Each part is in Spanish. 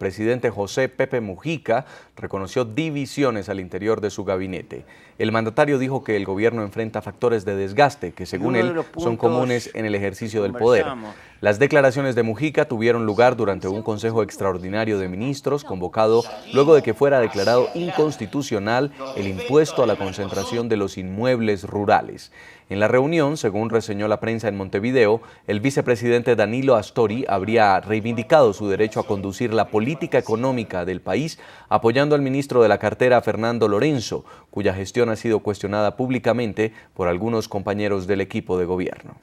presidente José Pepe Mujica reconoció divisiones al interior de su gabinete. El mandatario dijo que el gobierno enfrenta factores de desgaste que, según él, son comunes en el ejercicio del poder. Las declaraciones de Mujica tuvieron lugar durante un consejo extraordinario de ministros convocado luego de que fuera declarado inconstitucional el impuesto a la concentración de los inmuebles rurales. En la reunión, según reseñó la prensa en Montevideo, el vicepresidente Danilo Astori habría reivindicado su derecho a conducir la política económica del país, apoyando al ministro de la cartera Fernando Lorenzo, cuya gestión ha sido cuestionada públicamente por algunos compañeros del equipo de gobierno.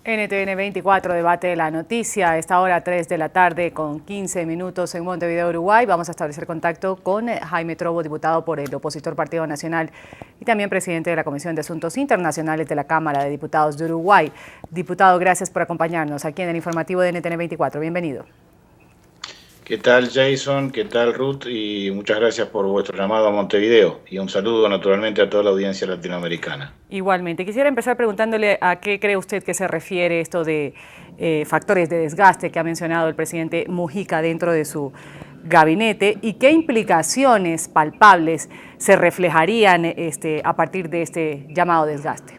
NTN 24 debate la noticia a esta hora 3 de la tarde con 15 minutos en Montevideo, Uruguay. Vamos a establecer contacto con Jaime Trobo, diputado por el opositor Partido Nacional y también presidente de la Comisión de Asuntos Internacionales de la Cámara de Diputados de Uruguay. Diputado, gracias por acompañarnos aquí en el informativo de NTN 24. Bienvenido. ¿Qué tal, Jason? ¿Qué tal, Ruth? Y muchas gracias por vuestro llamado a Montevideo. Y un saludo, naturalmente, a toda la audiencia latinoamericana. Igualmente. Quisiera empezar preguntándole a qué cree usted que se refiere esto de factores de desgaste que ha mencionado el presidente Mujica dentro de su gabinete y qué implicaciones palpables se reflejarían a partir de este llamado desgaste.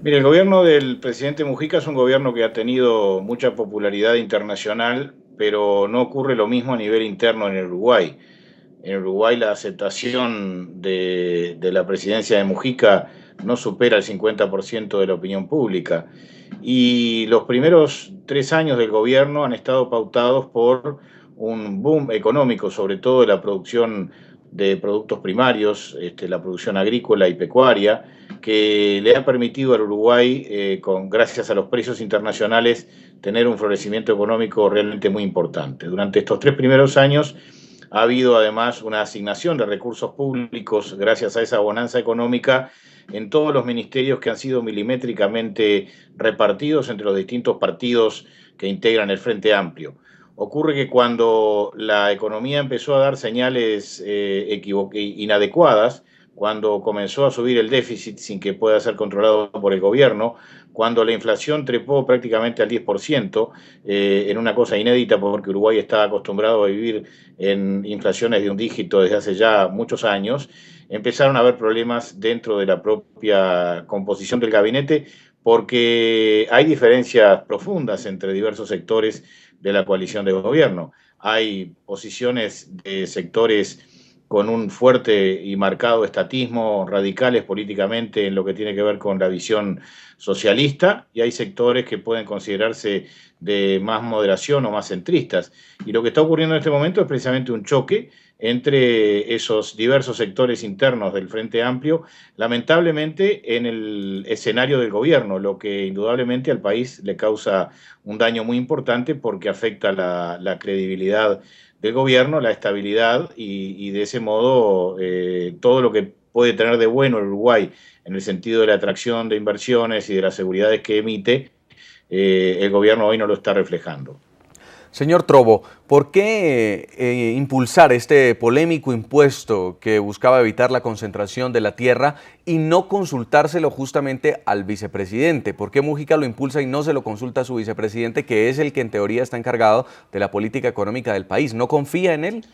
Mire, el gobierno del presidente Mujica es un gobierno que ha tenido mucha popularidad internacional, pero no ocurre lo mismo a nivel interno en el Uruguay. En Uruguay la aceptación de la presidencia de Mujica no supera el 50% de la opinión pública. Y los primeros 3 años del gobierno han estado pautados por un boom económico, sobre todo de la producción de productos primarios, la producción agrícola y pecuaria, que le ha permitido al Uruguay, gracias a los precios internacionales, tener un florecimiento económico realmente muy importante. Durante estos 3 primeros años ha habido además una asignación de recursos públicos gracias a esa bonanza económica en todos los ministerios que han sido milimétricamente repartidos entre los distintos partidos que integran el Frente Amplio. Ocurre que cuando la economía empezó a dar señales inadecuadas, cuando comenzó a subir el déficit sin que pueda ser controlado por el gobierno, cuando la inflación trepó prácticamente al 10%, en una cosa inédita porque Uruguay está acostumbrado a vivir en inflaciones de un dígito desde hace ya muchos años, empezaron a haber problemas dentro de la propia composición del gabinete porque hay diferencias profundas entre diversos sectores de la coalición de gobierno. Hay posiciones de sectores con un fuerte y marcado estatismo, radicales políticamente en lo que tiene que ver con la visión socialista, y hay sectores que pueden considerarse de más moderación o más centristas. Y lo que está ocurriendo en este momento es precisamente un choque entre esos diversos sectores internos del Frente Amplio, lamentablemente en el escenario del gobierno, lo que indudablemente al país le causa un daño muy importante porque afecta la credibilidad del gobierno, la estabilidad y de ese modo todo lo que puede tener de bueno el Uruguay en el sentido de la atracción de inversiones y de las seguridades que emite, el gobierno hoy no lo está reflejando. Señor Trobo, ¿por qué impulsar este polémico impuesto que buscaba evitar la concentración de la tierra y no consultárselo justamente al vicepresidente? ¿Por qué Mujica lo impulsa y no se lo consulta a su vicepresidente, que es el que en teoría está encargado de la política económica del país? ¿No confía en él?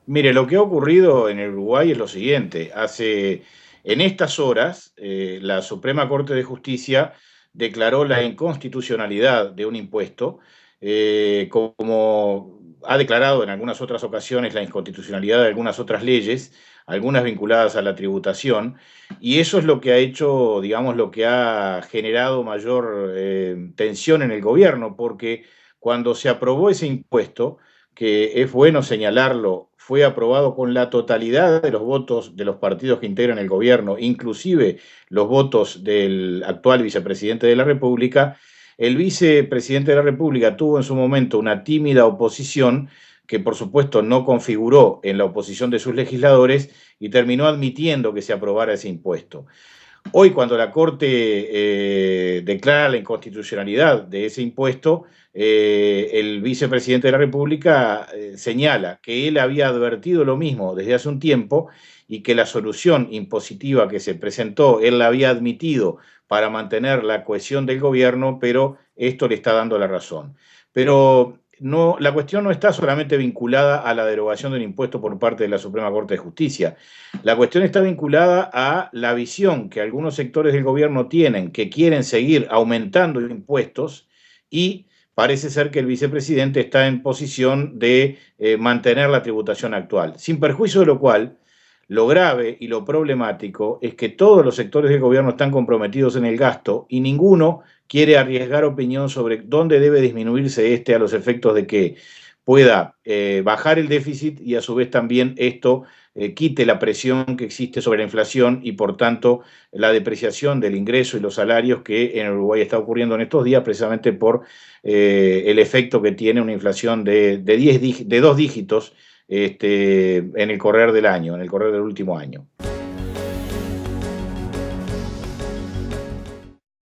Mire, lo que ha ocurrido en el Uruguay es lo siguiente. En estas horas, la Suprema Corte de Justicia declaró la inconstitucionalidad de un impuesto, como ha declarado en algunas otras ocasiones la inconstitucionalidad de algunas otras leyes, algunas vinculadas a la tributación, y eso es lo que ha hecho, digamos, lo que ha generado mayor tensión en el gobierno, porque cuando se aprobó ese impuesto, que es bueno señalarlo, fue aprobado con la totalidad de los votos de los partidos que integran el gobierno, inclusive los votos del actual vicepresidente de la República. El vicepresidente de la República tuvo en su momento una tímida oposición que por supuesto no configuró en la oposición de sus legisladores y terminó admitiendo que se aprobara ese impuesto. Hoy, cuando la Corte declara la inconstitucionalidad de ese impuesto, el vicepresidente de la República señala que él había advertido lo mismo desde hace un tiempo y que la solución impositiva que se presentó, él la había admitido para mantener la cohesión del gobierno, pero esto le está dando la razón. Pero no, la cuestión no está solamente vinculada a la derogación del impuesto por parte de la Suprema Corte de Justicia. La cuestión está vinculada a la visión que algunos sectores del gobierno tienen, que quieren seguir aumentando impuestos, y parece ser que el vicepresidente está en posición de mantener la tributación actual. Sin perjuicio de lo cual, lo grave y lo problemático es que todos los sectores del gobierno están comprometidos en el gasto y ninguno quiere arriesgar opinión sobre dónde debe disminuirse este a los efectos de que pueda bajar el déficit y a su vez también esto quite la presión que existe sobre la inflación y por tanto la depreciación del ingreso y los salarios que en Uruguay está ocurriendo en estos días precisamente por el efecto que tiene una inflación de 2 dígitos en el correr del año, en el correr del último año.